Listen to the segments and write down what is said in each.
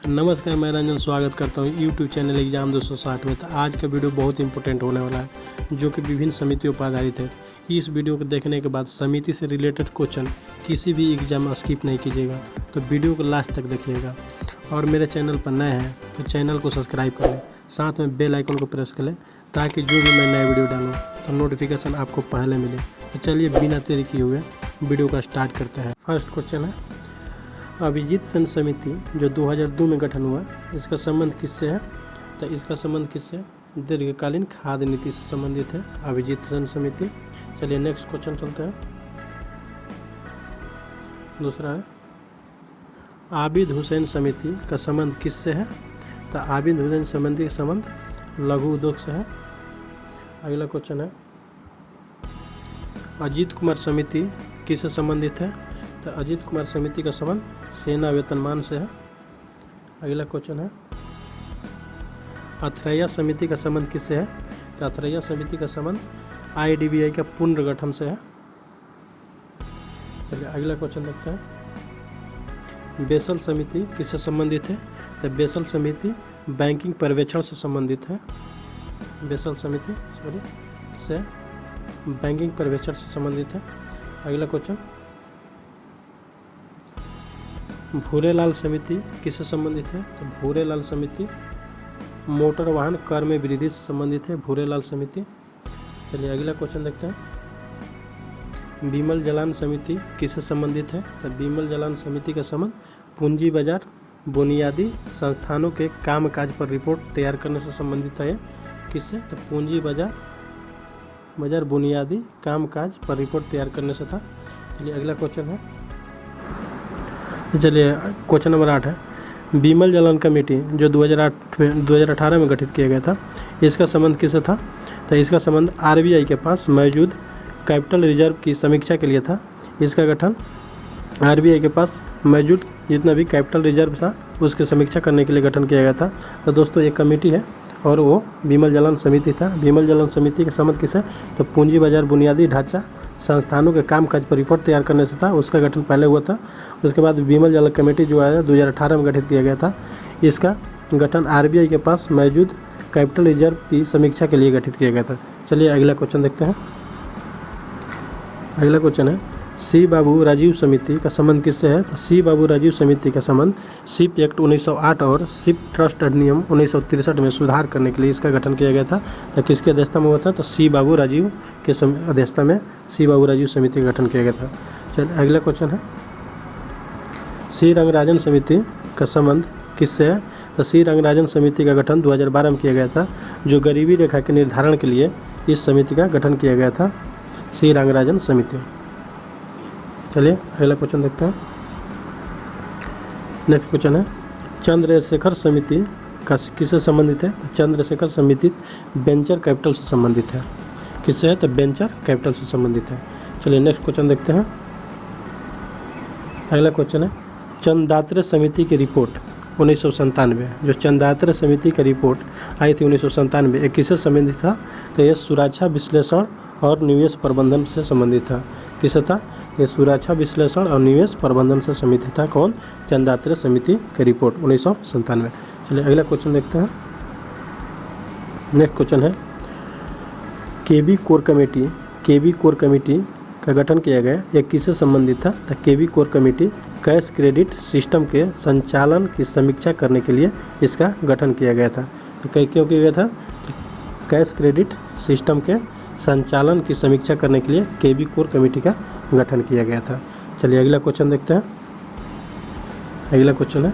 नमस्कार, मैं रंजन स्वागत करता हूँ यूट्यूब चैनल एग्जाम 260 में। तो आज का वीडियो बहुत इंपॉर्टेंट होने वाला है, जो कि विभिन्न समितियों पर आधारित है। इस वीडियो को देखने के बाद समिति से रिलेटेड क्वेश्चन किसी भी एग्जाम स्किप नहीं कीजिएगा, तो वीडियो को लास्ट तक देखिएगा। और मेरे चैनल पर नए हैं तो चैनल को सब्सक्राइब कर लें, साथ में बेल आइकन को प्रेस कर लें, ताकि जो भी मैं नया वीडियो डालूँ तो नोटिफिकेशन आपको पहले मिले। तो चलिए बिना देरी किए हुए वीडियो का स्टार्ट करते हैं। फर्स्ट क्वेश्चन है, अभिजीत सन समिति जो 2002 में गठन हुआ, इसका संबंध किससे है? तो इसका संबंध किससे? दीर्घकालीन खाद्य नीति से संबंधित है अभिजीत सन समिति। चलिए नेक्स्ट क्वेश्चन चलते हैं। दूसरा है, आबिद हुसैन समिति का संबंध किससे है? तो आबिद हुसैन समिति का संबंध लघु उद्योग से है। अगला क्वेश्चन है, अजीत कुमार समिति किससे संबंधित है? तो अजीत कुमार समिति का संबंध सेना वेतनमान से है। अगला क्वेश्चन है, अथरैया समिति का संबंध किससे है? तो अथरैया समिति का संबंध IDBI का पुनर्गठन से है। चलिए अगला क्वेश्चन देखते हैं, बेसल समिति किससे संबंधित है? तो बेसल समिति बैंकिंग पर्यवेक्षण से संबंधित है। बेसल समिति से बैंकिंग पर्यवेक्षण से संबंधित है। अगला क्वेश्चन, भूरेलाल समिति किससे संबंधित है? तो भूरेलाल समिति मोटर वाहन कर में वृद्धि से संबंधित है, भूरेलाल समिति। चलिए अगला क्वेश्चन देखते हैं, बीमल जलान समिति किससे संबंधित है? तो बीमल जलान समिति का संबंध पूंजी बाजार बुनियादी संस्थानों के कामकाज पर रिपोर्ट तैयार करने से संबंधित है। किससे? तो पूंजी बाजार बुनियादी कामकाज पर रिपोर्ट तैयार करने से था। चलिए अगला क्वेश्चन है, चलिए क्वेश्चन नंबर 8 है, बीमल जलान कमेटी जो 2018 में गठित किया गया था, इसका संबंध किससे था? तो इसका संबंध RBI के पास मौजूद कैपिटल रिजर्व की समीक्षा के लिए था। इसका गठन RBI के पास मौजूद जितना भी कैपिटल रिजर्व था उसकी समीक्षा करने के लिए गठन किया गया था। तो दोस्तों एक कमेटी है और वो बीमल जलान समिति था। बीमल जलान समिति का संबंध किससे? तो पूंजी बाजार बुनियादी ढांचा संस्थानों के कामकाज पर रिपोर्ट तैयार करने से था। उसका गठन पहले हुआ था। उसके बाद बीमल जलान कमेटी जो है 2018 में गठित किया गया था। इसका गठन RBI के पास मौजूद कैपिटल रिजर्व की समीक्षा के लिए गठित किया गया था। चलिए अगला क्वेश्चन देखते हैं। अगला क्वेश्चन है, सी बाबू राजीव समिति का संबंध किससे है? तो सी बाबू राजीव समिति का संबंध सिप एक्ट 1908 और सिप ट्रस्ट अधिनियम 1963 में सुधार करने के लिए इसका गठन किया गया था। तो किसकी अध्यक्षता में हुआ था? तो सी बाबू राजीव के अध्यक्षता में सी बाबू राजीव समिति का गठन किया गया था। चलिए अगला क्वेश्चन है, सी रंगराजन समिति का संबंध किससे है? तो सी रंगराजन समिति का गठन 2012 में किया गया था, जो गरीबी रेखा के निर्धारण के लिए इस समिति का गठन किया गया था, सी रंगराजन समिति। चलिए अगला क्वेश्चन देखते हैं। नेक्स्ट क्वेश्चन है, चंद्रशेखर समिति का किससे संबंधित है? तो चंद्रशेखर समिति वेंचर कैपिटल से संबंधित है। किससे है? तो वेंचर कैपिटल से संबंधित है। चलिए नेक्स्ट क्वेश्चन देखते हैं। अगला क्वेश्चन है, चंदात्रे समिति की रिपोर्ट 1997, जो चंदात्रे समिति की रिपोर्ट आई थी 1997, ये किससे संबंधित था? तो ये सुरक्षा विश्लेषण और निवेश प्रबंधन से संबंधित था। किससे था? ये सुरक्षा विश्लेषण और निवेश प्रबंधन से संबंधित था। कौन? चंदात्रे समिति की रिपोर्ट 1997। चलिए अगला क्वेश्चन देखते हैं। नेक्स्ट क्वेश्चन है, KB कोर कमेटी का गठन किया गया, ये किससे संबंधित था? तो KB core committee cash credit system के संचालन की समीक्षा करने के लिए इसका गठन किया गया था। तो क्यों किया गया था? कैश क्रेडिट सिस्टम के संचालन की समीक्षा करने के लिए KB कोर कमेटी का गठन किया गया था। चलिए अगला क्वेश्चन देखते हैं। अगला क्वेश्चन है,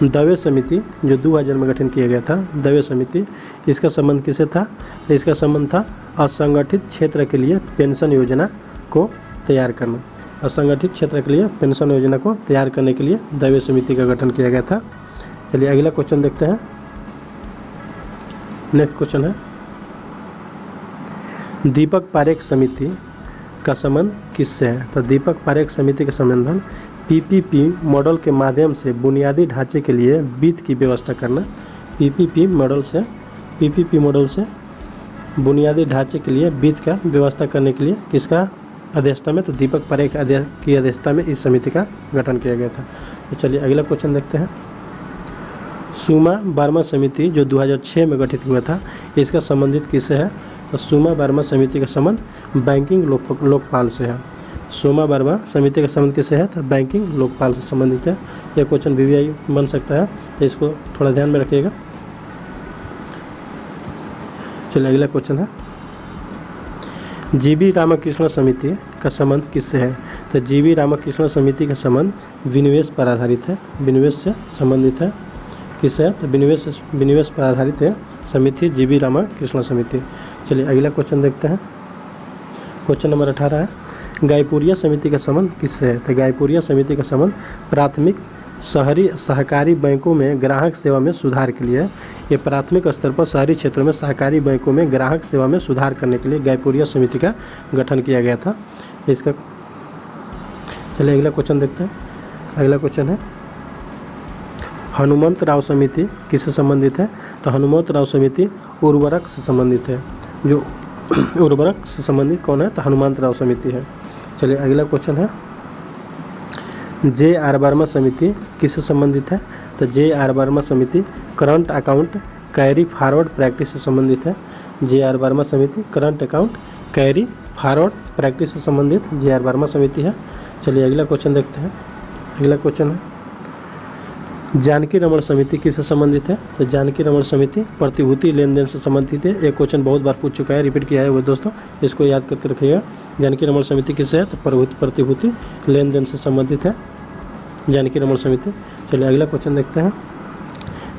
दवे समिति जो 2000 में गठन किया गया था, दवे समिति, इसका संबंध किससे था? तो इसका संबंध था असंगठित क्षेत्र के लिए पेंशन योजना को तैयार करना। असंगठित क्षेत्र के लिए पेंशन योजना को तैयार करने के लिए दवे समिति का गठन किया गया था। चलिए अगला क्वेश्चन देखते हैं। नेक्स्ट क्वेश्चन है, दीपक पारेख समिति का संबंध किससे है? तो दीपक पारेख समिति का संबंध PPP मॉडल के माध्यम से बुनियादी ढांचे के लिए वित्त की व्यवस्था करना। PPP मॉडल से बुनियादी ढांचे के लिए वित्त का व्यवस्था करने के लिए किसका अध्यक्षता में? तो दीपक पारेख की अध्यक्षता में इस समिति का गठन किया गया था। तो चलिए अगला क्वेश्चन देखते हैं। सुमा बार्मा समिति जो 2006 में गठित हुआ था, इसका संबंधित किससे है? तो सुमा बार्मा समिति का संबंध बैंकिंग लोकपाल से है। सुमा बार्मा समिति का संबंध किससे है? तो बैंकिंग लोकपाल से संबंधित है। यह क्वेश्चन VVI बन सकता है, तो इसको थोड़ा ध्यान में रखिएगा। चलिए अगला क्वेश्चन है, GV रामकृष्ण समिति का संबंध किससे है? तो GV रामकृष्ण समिति का संबंध विनिवेश पर आधारित है, विनिवेश से संबंधित है। किससे है? तो विनिवेश पर आधारित है समिति GV रामकृष्ण समिति। चलिए अगला क्वेश्चन देखते हैं। क्वेश्चन नंबर 18 है, गायपुरिया समिति का संबंध किससे है? तो गायपुरिया समिति का संबंध प्राथमिक शहरी सहकारी बैंकों में ग्राहक सेवा में सुधार के लिए। ये प्राथमिक स्तर पर शहरी क्षेत्रों में सहकारी बैंकों में ग्राहक सेवा में सुधार करने के लिए गायपुरिया समिति का गठन किया गया था। इसका चलिए अगला क्वेश्चन देखते हैं। अगला क्वेश्चन है, हनुमंत राव समिति किससे संबंधित है? तो हनुमंत राव समिति उर्वरक से संबंधित है। जो उर्वरक से संबंधित कौन है? तो हनुमंत राव समिति है। चलिए अगला क्वेश्चन है, JR वर्मा समिति किससे संबंधित है? तो JR वर्मा समिति current account carry forward practice से संबंधित है। JR वर्मा समिति current account carry forward practice से संबंधित JR वर्मा समिति है। चलिए अगला क्वेश्चन देखते हैं। अगला क्वेश्चन है, जानकी रमन समिति किससे संबंधित है? तो जानकी रमन समिति प्रतिभूति लेन देन से संबंधित है। एक क्वेश्चन बहुत बार पूछ चुका है, रिपीट किया है वो दोस्तों, इसको याद करके रखिएगा। जानकी रमन समिति किससे है? तो प्रतिभूति लेन देन से संबंधित है जानकी रमन समिति। चलिए अगला क्वेश्चन देखते हैं।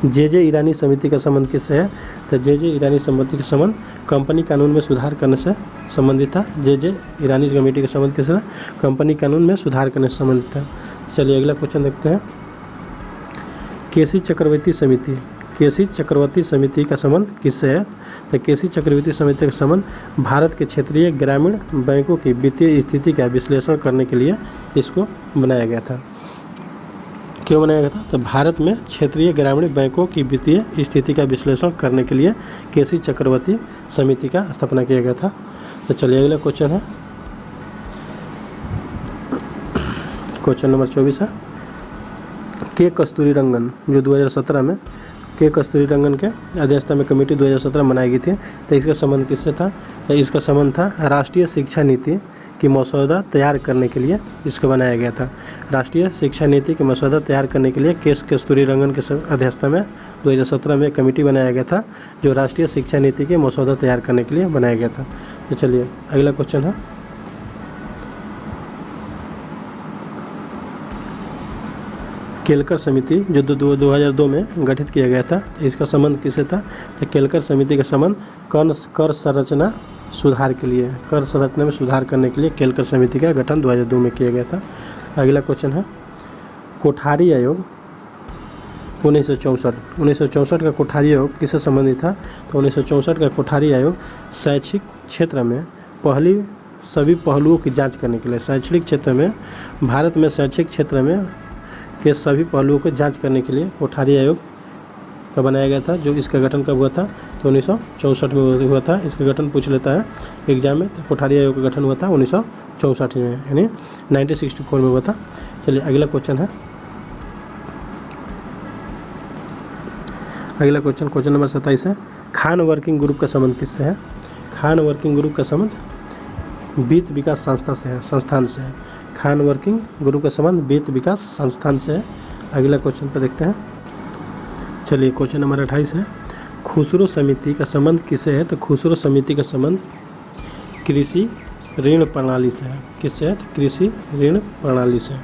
JJ ईरानी समिति का संबंध किससे है? तो JJ ईरानी समिति का संबंध कंपनी कानून में सुधार करने से संबंधित था। JJ ईरानी कमेटी का संबंध किससे है? कंपनी कानून में सुधार करने से संबंधित था। चलिए अगला क्वेश्चन देखते हैं। केसी चक्रवर्ती समिति, केसी चक्रवर्ती समिति का संबंध किससे है? तो केसी चक्रवर्ती समिति का संबंध भारत के क्षेत्रीय ग्रामीण बैंकों की वित्तीय स्थिति का विश्लेषण करने के लिए इसको बनाया गया था। क्यों बनाया गया था? तो भारत में क्षेत्रीय ग्रामीण बैंकों की वित्तीय स्थिति का विश्लेषण करने के लिए केसी चक्रवर्ती समिति का स्थापना किया गया था। तो चलिए अगला क्वेश्चन है, क्वेश्चन नंबर 24 है, के कस्तूरी रंगन जो 2017 में के कस्तूरी रंगन के अध्यक्षता में कमेटी 2017 बनाई गई थी। तो इसका संबंध किससे था? तो इसका संबंध था राष्ट्रीय शिक्षा नीति की मसौदा तैयार करने के लिए इसको बनाया गया था। राष्ट्रीय शिक्षा नीति की मसौदा तैयार करने के लिए के कस्तूरी रंगन के अध्यक्षता में 2017 में कमेटी बनाया गया था, जो राष्ट्रीय शिक्षा नीति के मसौदा तैयार करने के लिए बनाया गया था। तो चलिए अगला क्वेश्चन है, केलकर समिति जो 2002 में गठित किया गया था। इसका संबंध किससे था? तो केलकर समिति का संबंध कर संरचना सुधार के लिए, कर संरचना में सुधार करने के लिए केलकर समिति का गठन 2002 में किया गया था। अगला क्वेश्चन है, कोठारी आयोग 1964 का कोठारी आयोग किससे संबंधित था? तो 1964 का कोठारी आयोग शैक्षिक क्षेत्र में सभी पहलुओं की जाँच करने के लिए, शैक्षणिक क्षेत्र में भारत में शैक्षिक क्षेत्र में के सभी पहलुओं को जांच करने के लिए कोठारी आयोग का बनाया गया था। जो इसका गठन कब हुआ था? तो 1964 में हुआ था। इसका गठन पूछ लेता है एग्जाम में। तो कोठारी आयोग का गठन हुआ था 1964 में, यानी 1964 में हुआ था। चलिए अगला क्वेश्चन है, अगला क्वेश्चन नंबर 27 है, खान वर्किंग ग्रुप का संबंध किससे है? खान वर्किंग ग्रुप का संबंध वित्त विकास संस्थान से है। खान वर्किंग ग्रुप का संबंध वित्त विकास संस्थान से है। अगला क्वेश्चन पर देखते हैं। चलिए क्वेश्चन नंबर 28 है, खुसरो समिति का संबंध किससे है? तो खुसरो समिति का संबंध कृषि ऋण प्रणाली से है। किससे है? तो कृषि ऋण प्रणाली से।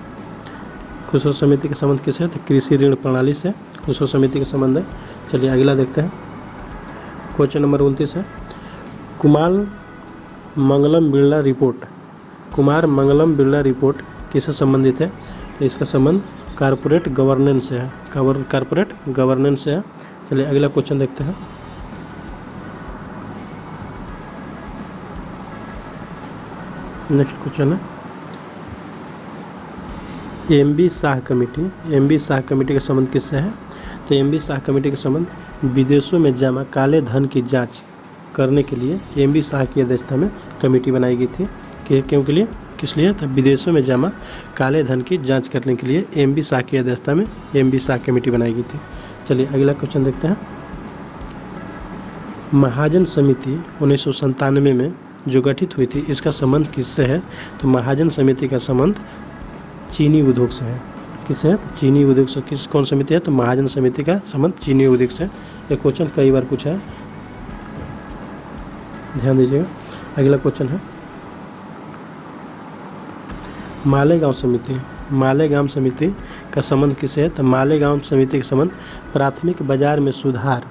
खुसरो समिति का संबंध किससे है? तो कृषि ऋण प्रणाली से खुसरो समिति का संबंध है। चलिए अगला देखते हैं। क्वेश्चन नंबर 29 है, कुमार मंगलम बिरला रिपोर्ट किससे संबंधित है? तो इसका संबंध कॉर्पोरेट गवर्नेंस से है। कॉर्पोरेट गवर्नेंस से है। चलिए अगला क्वेश्चन देखते हैं। नेक्स्ट क्वेश्चन है, एमबी शाह कमेटी का संबंध किससे है? तो एमबी शाह कमेटी का संबंध विदेशों में जमा काले धन की जांच करने के लिए एमबी शाह की अध्यक्षता में कमेटी बनाई गई थी। क्यों के लिए? किस लिए? तो विदेशों में जमा काले धन की जांच करने के लिए एम.बी. शाह की अध्यक्षता में एम.बी. शाह कमेटी बनाई गई थी। चलिए अगला क्वेश्चन देखते हैं। महाजन समिति 1997 में जो गठित हुई थी, इसका संबंध किससे है? तो महाजन समिति का संबंध चीनी उद्योग से है। किससे है? तो चीनी उद्योग से। कौन समिति है? तो महाजन समिति का संबंध चीनी उद्योग से। ये क्वेश्चन कई बार पूछा है, ध्यान दीजिएगा। अगला क्वेश्चन है मालेगांव समिति। मालेगांव समिति का संबंध किससे है? तो मालेगांव समिति का संबंध प्राथमिक बाजार में सुधार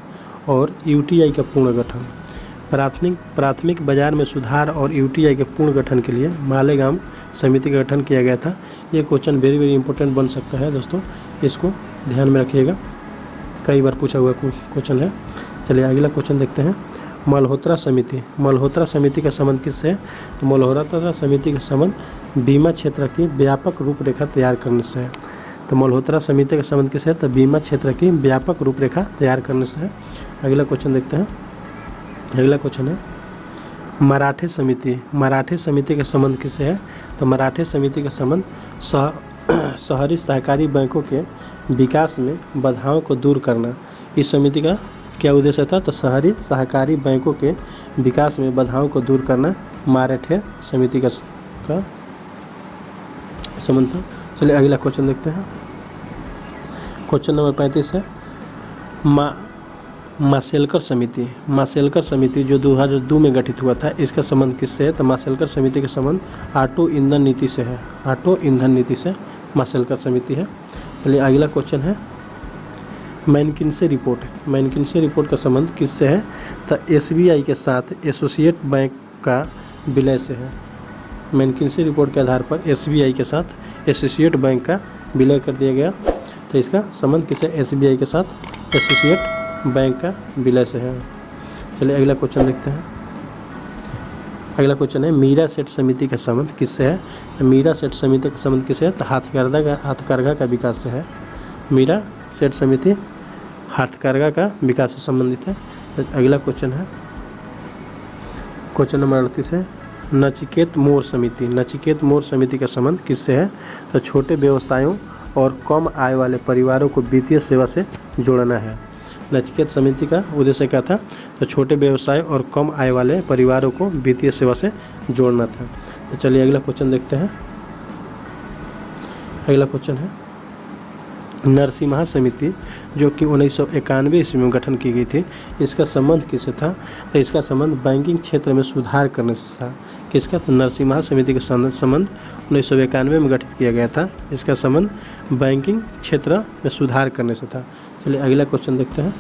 और यूटीआई का पूर्ण गठन। प्राथमिक बाजार में सुधार और यूटीआई के पूर्ण गठन के लिए मालेगांव समिति का गठन किया गया था। ये क्वेश्चन वेरी इंपॉर्टेंट बन सकता है दोस्तों, इसको ध्यान में रखिएगा, कई बार पूछा हुआ क्वेश्चन है। चलिए अगला क्वेश्चन देखते हैं। मल्होत्रा समिति। मल्होत्रा समिति का संबंध किससे है? तो मल्होत्रा समिति का संबंध बीमा क्षेत्र की व्यापक रूपरेखा तैयार करने से है। तो मल्होत्रा समिति का संबंध किससे है? तो बीमा क्षेत्र की व्यापक रूपरेखा तैयार करने से है। अगला क्वेश्चन देखते हैं। अगला क्वेश्चन है मराठे समिति। मराठे समिति का संबंध किससे है? तो मराठे समिति का संबंध शहरी सहकारी बैंकों के विकास में बाधाओं को दूर करना। इस समिति का क्या उद्देश्य था? तो शहरी सहकारी बैंकों के विकास में बाधाओं को दूर करना मराठे समिति का संबंध था। चलिए अगला क्वेश्चन देखते हैं। क्वेश्चन नंबर 35 है माशेलकर समिति। माशेलकर समिति जो 2002 में गठित हुआ था, इसका संबंध किससे है? तो माशेलकर समिति का संबंध ऑटो ईंधन नीति से है। ऑटो ईंधन नीति से माशेलकर समिति है। चलिए अगला क्वेश्चन है मैनकिंसे रिपोर्ट। मैनकिंसे रिपोर्ट का संबंध किससे है? तो एसबीआई के साथ एसोसिएट बैंक का विलय से है। मैनकिंसे रिपोर्ट के आधार पर एसबीआई के साथ एसोसिएट बैंक का विलय कर दिया गया। तो इसका संबंध किससे? एसबीआई के साथ एसोसिएट बैंक का विलय से है। चलिए अगला क्वेश्चन देखते हैं। अगला क्वेश्चन है मीरा सेठ समिति का संबंध किससे है? तो मीरा सेठ समिति का संबंध किससे है? तो हाथकरघा का विकास से है। मीरा सेठ समिति हाथकरघा का विकास से संबंधित है। तो अगला क्वेश्चन है क्वेश्चन नंबर 38 है नचिकेत मोर समिति। नचिकेत मोर समिति का संबंध किससे है? तो छोटे व्यवसायों और कम आय वाले परिवारों को वित्तीय सेवा से जोड़ना है। नचिकेत समिति का उद्देश्य क्या था? तो छोटे व्यवसाय और कम आय वाले परिवारों को वित्तीय सेवा से जोड़ना था। तो चलिए अगला क्वेश्चन देखते हैं। अगला क्वेश्चन है नरसिम्हा समिति जो कि 1991 ईस्वी में गठन की गई थी, इसका संबंध किससे था? तो इसका संबंध बैंकिंग क्षेत्र में सुधार करने से था। किसका? तो नरसिम्हा समिति का संबंध 1991 में गठित किया गया था। इसका संबंध बैंकिंग क्षेत्र में सुधार करने से था। चलिए अगला क्वेश्चन देखते हैं।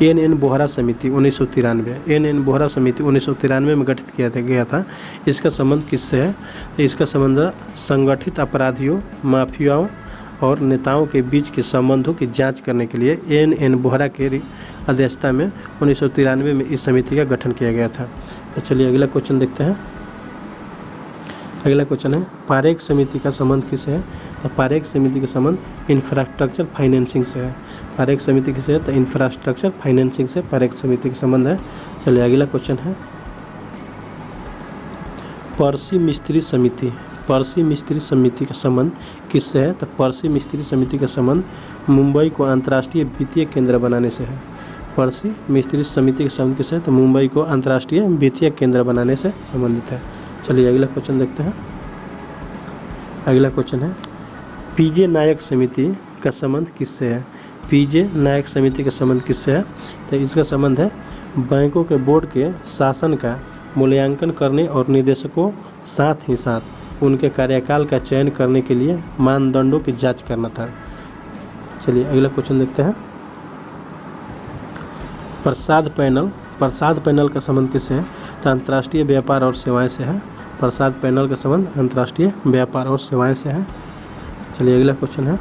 एन बोहरा समिति 1993। एन बोहरा समिति 1993 में गठित किया गया था। इसका संबंध किससे है? तो इसका संबंध संगठित अपराधियों, माफियाओं और नेताओं के बीच के संबंधों की जांच करने के लिए एन बोहरा के अध्यक्षता में 1993 में इस समिति का गठन किया गया था। तो चलिए अगला क्वेश्चन देखते हैं। अगला क्वेश्चन है पारेख समिति का संबंध किससे है? तो पारेख समिति का संबंध इंफ्रास्ट्रक्चर फाइनेंसिंग से है। पारेख समिति किससे है? तो इंफ्रास्ट्रक्चर फाइनेंसिंग से पारेख समिति का संबंध है। चलिए अगला क्वेश्चन है पर्सी मिस्त्री समिति। पर्सी मिस्त्री समिति का संबंध किससे है? तो पर्सी मिस्त्री समिति का संबंध मुंबई को अंतर्राष्ट्रीय वित्तीय केंद्र बनाने से है। पर्सी मिस्त्री समिति का संबंध किससे है? तो मुंबई को अंतर्राष्ट्रीय वित्तीय केंद्र बनाने से संबंधित है। चलिए अगला क्वेश्चन देखते हैं। अगला क्वेश्चन है पीजे नायक समिति का संबंध किससे है? पीजे नायक समिति का संबंध किससे है? तो इसका संबंध है बैंकों के बोर्ड के शासन का मूल्यांकन करने और निदेशकों साथ ही साथ उनके कार्यकाल का चयन करने के लिए मानदंडों की जांच करना था। चलिए अगला क्वेश्चन देखते हैं। प्रसाद पैनल का संबंध किससे है? तो अंतर्राष्ट्रीय व्यापार और सेवाएं से है। प्रसाद पैनल का संबंध अंतर्राष्ट्रीय व्यापार और सेवाएं से है। चलिए अगला क्वेश्चन है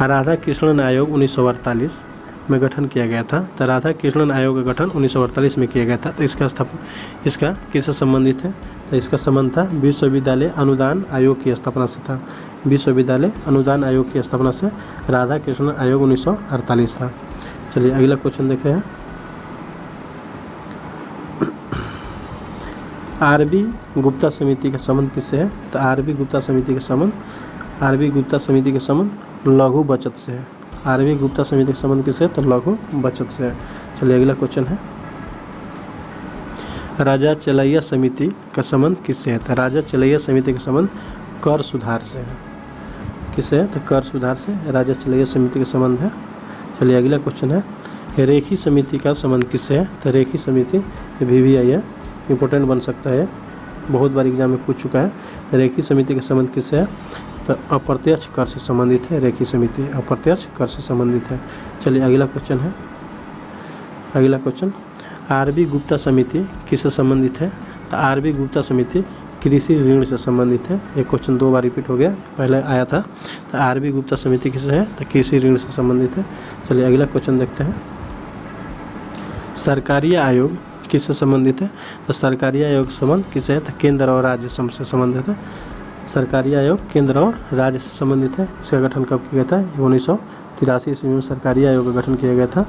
राधा कृष्णन आयोग 1948 में गठन किया गया था। तो राधा कृष्णन आयोग का गठन 1948 में किया गया था। तो इसका किससे संबंधित है? तो इसका संबंध था विश्वविद्यालय अनुदान आयोग की स्थापना से था। विश्वविद्यालय अनुदान आयोग की स्थापना से राधा कृष्णन आयोग 1948 था। चलिए अगला क्वेश्चन देखते हैं। आरबी गुप्ता समिति का संबंध किससे है? तो आरबी गुप्ता समिति का संबंध लघु बचत से है। आरबी गुप्ता समिति का संबंध किससे है? तो लघु बचत से है। चलिए अगला क्वेश्चन है, राजा चलैया समिति का संबंध किससे है? तो राजा चलैया समिति का संबंध कर सुधार से है। किससे है? तो कर सुधार से राजा चलैया समिति का संबंध है। चलिए अगला क्वेश्चन है, रेखी समिति का संबंध किससे है? तो रेखी समिति VVI है, इम्पोर्टेंट बन सकता है, बहुत बार एग्जाम में पूछ चुका है। रेखी समिति का संबंध किससे है? तो अप्रत्यक्ष कर से संबंधित है। रेखी समिति अप्रत्यक्ष कर से संबंधित है। चलिए अगला क्वेश्चन है, अगला क्वेश्चन, आरबी गुप्ता समिति किससे संबंधित है? तो आरबी गुप्ता समिति कृषि ऋण से संबंधित है। एक क्वेश्चन 2 बार रिपीट हो गया, पहले आया था। तो आरबी गुप्ता समिति किससे है? तो कृषि ऋण से संबंधित है। चलिए अगला क्वेश्चन देखते हैं, सरकारी आयोग किससे संबंधित है? तो सरकारी आयोग संबंध किससे है? तो केंद्र और राज्य से संबंधित है। सरकारी आयोग केंद्र और राज्य से संबंधित है। इसका गठन कब किया गया था? 1983 ईस्वी में सरकारी आयोग का गठन किया गया था।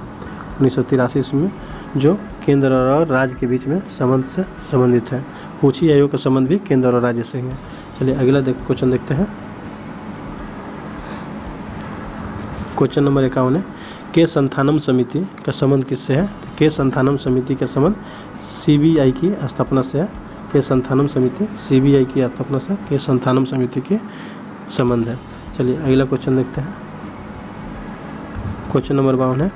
1983 ईस्वी में, जो केंद्र और राज्य के बीच में संबंध से संबंधित है। कुछ ही आयोग का संबंध भी केंद्र और राज्य से है। चलिए अगला क्वेश्चन देखते हैं, क्वेश्चन नंबर 51 है, के संथानम समिति का संबंध किससे है? तो के संथानम समिति का संबंध CBI की स्थापना से है। के संथानम समिति CBI की स्थापना से के संथानम समिति के संबंध है। चलिए अगला क्वेश्चन देखते हैं, क्वेश्चन नंबर 52 है,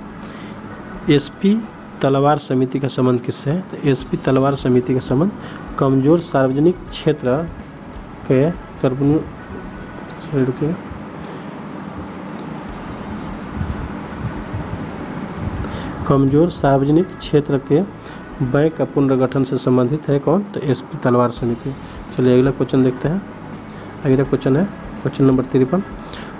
SP तलवार समिति का संबंध किससे है? तो SP तलवार समिति का संबंध कमजोर सार्वजनिक क्षेत्र के कमजोर सार्वजनिक क्षेत्र के बैंक का पुनर्गठन से संबंधित है। कौन? तो SP तलवार समिति। चलिए अगला क्वेश्चन देखते हैं, अगला क्वेश्चन है क्वेश्चन नंबर 53,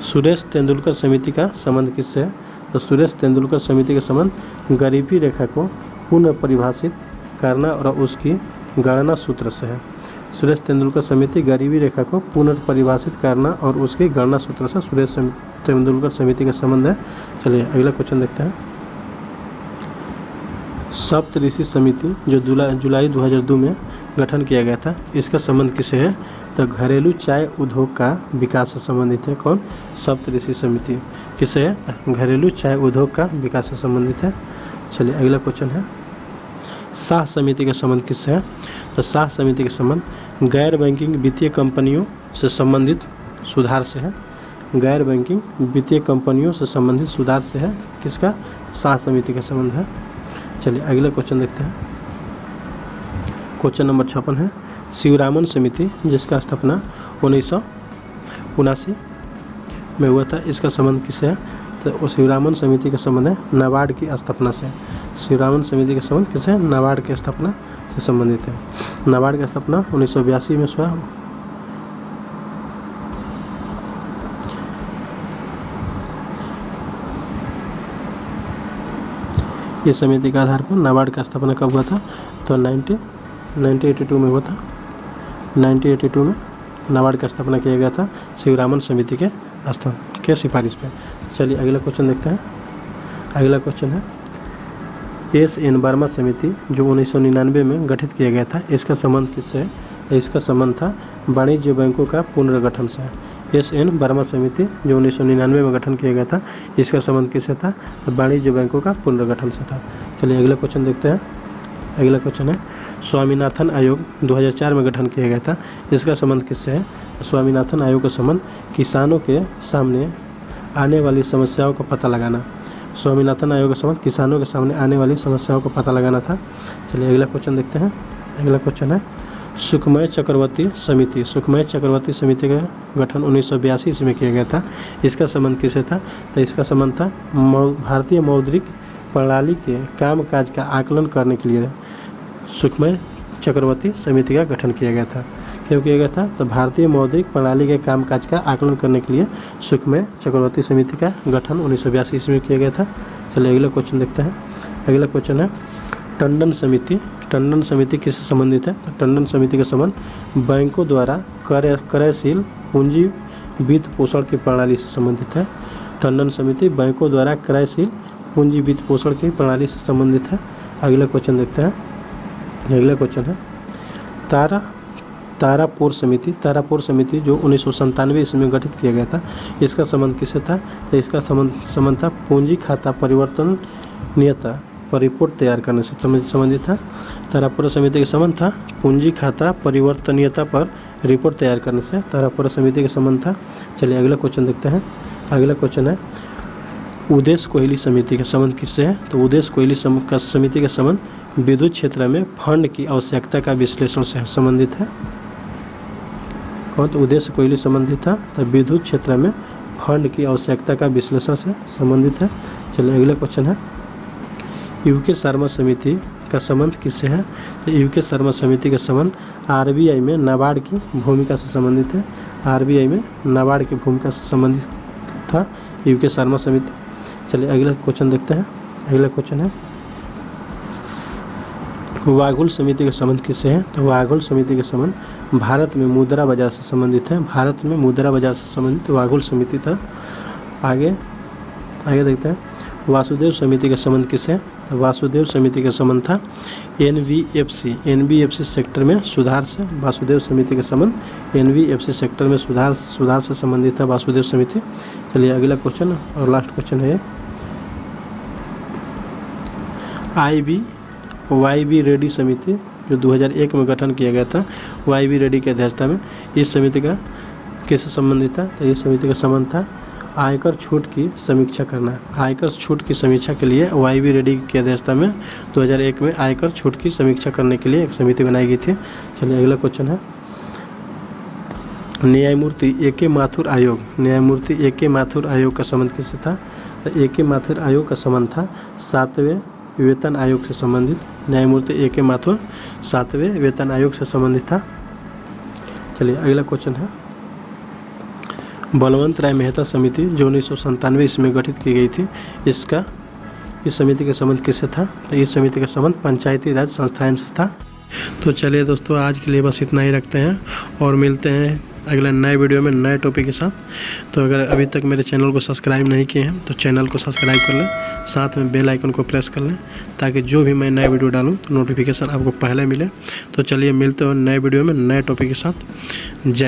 सुरेश तेंदुलकर समिति का संबंध किससे है? तो सुरेश तेंदुलकर समिति का संबंध गरीबी रेखा को पुनर्परिभाषित करना और उसकी गणना सूत्र से है। सुरेश तेंदुलकर समिति गरीबी रेखा को पुनर्परिभाषित करना और उसकी गणना सूत्र से सुरेश तेंदुलकर समिति का संबंध है। चलिए अगला क्वेश्चन देखते हैं, सप्तऋषि समिति जो जुलाई 2002 में गठन किया गया था, इसका संबंध किससे है? तो घरेलू चाय उद्योग का विकास से संबंधित है। कौन? सप्तऋषि समिति किससे है? घरेलू चाय उद्योग का विकास से संबंधित है। चलिए अगला क्वेश्चन है, शाह समिति का संबंध किससे है? तो शाह समिति का संबंध गैर बैंकिंग वित्तीय कंपनियों से संबंधित सुधार से है। गैर बैंकिंग वित्तीय कंपनियों से संबंधित सुधार से है। किसका? शाह समिति का संबंध है। चलिए अगला क्वेश्चन देखते हैं, क्वेश्चन नंबर 56 है, शिवरामन समिति जिसका स्थापना 1979 में हुआ था, इसका संबंध किससे है? तो शिवरामन समिति का संबंध है नाबार्ड की स्थापना से। शिवरामन समिति का संबंध किससे है? नाबार्ड की स्थापना से संबंधित है। नाबार्ड की स्थापना 1982 में हुआ। ये समिति के आधार पर नाबार्ड का स्थापना कब हुआ था? तो 1982 में हुआ था। 1982 में नाबार्ड का स्थापना किया गया था शिवरामन समिति के सिफारिश पर। चलिए अगला क्वेश्चन देखते हैं, अगला क्वेश्चन है, SN वर्मा समिति जो 1999 में गठित किया गया था, इसका संबंध किससे है? तो इसका संबंध था वाणिज्य बैंकों का पुनर्गठन से। SN वर्मा समिति जो 1999 में गठन किया गया था, इसका संबंध किससे था? तो वाणिज्य बैंकों का पुनर्गठन से था। चलिए अगला क्वेश्चन देखते हैं, अगला क्वेश्चन है, स्वामीनाथन आयोग 2004 में गठन किया गया था, इसका संबंध किससे है? स्वामीनाथन आयोग का संबंध किसानों के सामने आने वाली समस्याओं का पता लगाना। स्वामीनाथन आयोग का संबंध किसानों के सामने आने वाली समस्याओं का पता लगाना था। चलिए अगला क्वेश्चन देखते हैं, अगला क्वेश्चन है, सुखमय चक्रवर्ती समिति। सुखमय चक्रवर्ती समिति का गठन 1982 ईस्वी में किया गया था, इसका संबंध किससे था? तो इसका संबंध था भारतीय मौद्रिक प्रणाली के कामकाज का आकलन करने के लिए सुखमय चक्रवर्ती समिति का गठन किया गया था। क्यों किया गया था? तो भारतीय मौद्रिक प्रणाली के कामकाज का आकलन करने के लिए सुखमय चक्रवर्ती समिति का गठन 1982 ईस्वी में किया गया था। चलिए अगला क्वेश्चन देखते हैं, अगला क्वेश्चन है, टंडन समिति। टंडन समिति किससे संबंधित है? तो टंडन समिति का संबंध बैंकों द्वारा क्रयशील पूंजी वित्त पोषण की प्रणाली से संबंधित है। टंडन समिति बैंकों द्वारा क्रयशील पूंजी वित्त पोषण की प्रणाली से संबंधित है। अगला क्वेश्चन देखते हैं, अगला क्वेश्चन है, तारापुर समिति जो 1997 ईस्वी में गठित किया गया था, इसका संबंध किससे था? तो इसका संबंध था पूंजी खाता परिवर्तनीयता पर रिपोर्ट तैयार करने से संबंधित था। तारापुर समिति का संबंध था पूंजी खाता परिवर्तनीयता पर रिपोर्ट तैयार करने से तारापुर समिति का संबंध था। चलिए अगला क्वेश्चन देखते हैं। अगला क्वेश्चन है उदेश कोहली समिति का संबंध किससे है? तो उदेश कोहली समिति का संबंध विद्युत क्षेत्र में फंड की आवश्यकता का विश्लेषण से संबंधित है। कौन? तो उदेश कोहली संबंधित था तो विद्युत क्षेत्र में फंड की आवश्यकता का विश्लेषण से संबंधित है। चलिए अगला क्वेश्चन है यूके शर्मा समिति का संबंध किससे है? तो यूके शर्मा समिति का संबंध आरबीआई में नाबार्ड की भूमिका से संबंधित है। आरबीआई में नाबार्ड की भूमिका से संबंधित था यूके शर्मा समिति। चलिए अगला क्वेश्चन देखते हैं। अगला क्वेश्चन है वाघुल समिति का संबंध किससे है? तो वाघुल समिति का संबंध भारत में मुद्रा बाजार से संबंधित है। भारत में मुद्रा बाजार से संबंधित वाघुल समिति था। आगे देखते हैं वासुदेव समिति का संबंध किससे है? तो वासुदेव समिति का संबंध था एनबीएफसी सेक्टर में सुधार से। वासुदेव समिति का संबंध एनबीएफसी सेक्टर में सुधार से संबंधित है वासुदेव समिति। चलिए अगला क्वेश्चन और लास्ट क्वेश्चन है वाईबी रेड्डी समिति जो 2001 में गठन किया गया था। वाईबी रेड्डी की अध्यक्षता में इस समिति का किससे संबंधित था? तो इस समिति का संबंध था आयकर छूट की समीक्षा करना। आयकर छूट की समीक्षा के लिए वाईबी रेड्डी की अध्यक्षता में 2001 में आयकर छूट की समीक्षा करने के लिए एक समिति बनाई गई थी। चलिए अगला क्वेश्चन है न्यायमूर्ति ए.के. माथुर आयोग का संबंध किससे था? तो ए.के. माथुर आयोग का संबंध था 7वें वेतन आयोग से संबंधित। न्यायमूर्ति ए.के. माथुर 7वें वेतन आयोग से संबंधित था। चलिए अगला क्वेश्चन है बलवंत राय मेहता समिति जो 1997 ईस्वी में गठित की गई थी, इस समिति का संबंध किससे था? तो इस समिति का संबंध पंचायती राज संस्थान से था। तो चलिए दोस्तों आज के लिए बस इतना ही रखते हैं और मिलते हैं अगले नए वीडियो में नए टॉपिक के साथ। तो अगर अभी तक मेरे चैनल को सब्सक्राइब नहीं किए हैं तो चैनल को सब्सक्राइब कर लें, साथ में बेल आइकन को प्रेस कर लें ताकि जो भी मैं नया वीडियो डालूं तो नोटिफिकेशन आपको पहले मिले। तो चलिए मिलते हैं नए वीडियो में नए टॉपिक के साथ। जय